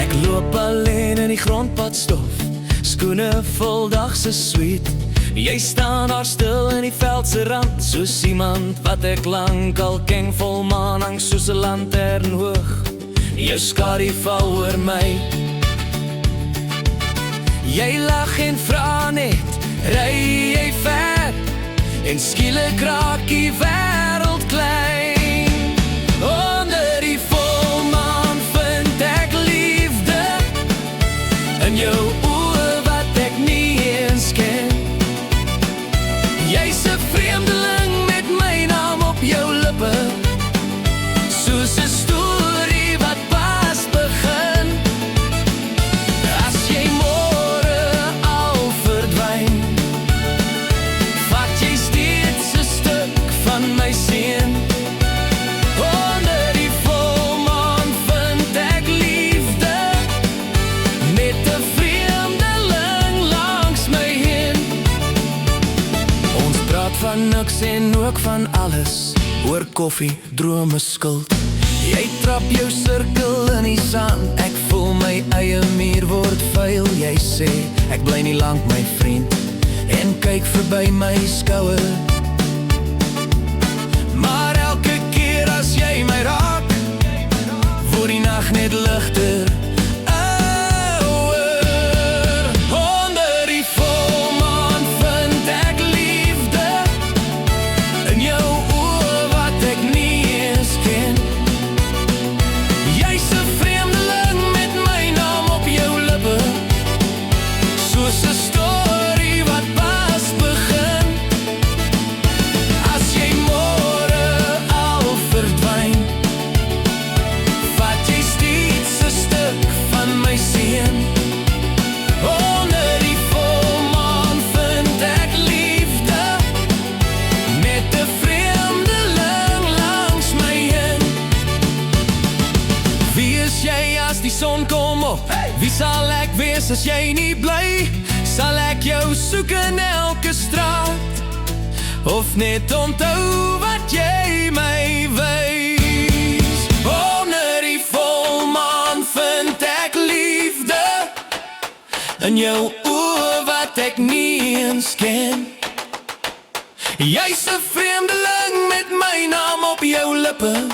Ek loop alleen in die grondpadstof, skoene vol dagse sweet. Jy staan daar stil in die veldse rand, soos iemand wat ek lang al ken. Volmaan hang soos 'n lantern hoog, jou skadu val oor my. Jy lag en vra net, ry jy ver? En skielik raak die wêreld klein. Onder die volmaan vind ek liefde in jou oë wat ek nie eens ken. Jy's 'n vreemdeling met my naam op jou lippe, soos 'n storie wat pas begin. As jy môre al verdwyn, vat jy steeds 'n stuk van my seën. Onder die volmaan vind ek liefde, met 'n vreemdeling langs my heen. Ons praat van niks en ook van alles, oor koffie, drome, skuld. Jy trap jou sirkel in die sand, ek voel my eie muur word vuil. Jy sê, ek bly nie lank my vriend, en kyk verby my skouer. Maar elke keer as jy my raak, word die nag net ligter, ouer. Onder die volmaan vind ek liefde in jou oë wat ek nie eens ken. Jy's 'n vreemdeling met my naam op jou lippe, soos 'n storie wat pas begin. As jy môre al verdwyn, vat jy steeds 'n stuk van my seën. Onder die volmaan vind ek liefde, met 'n vreemdeling langs my heen. Wie is jy as die son kom op? Wie sal ek wees as jy nie bly? Sal ek jou soek in elke straat, of net onthou wat jy my wys? Onder die volmaan vind ek liefde in jou oë wat ek nie eens ken. Jy's 'n vreemdeling met my naam op jou lippe,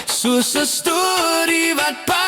soos 'n storie wat pas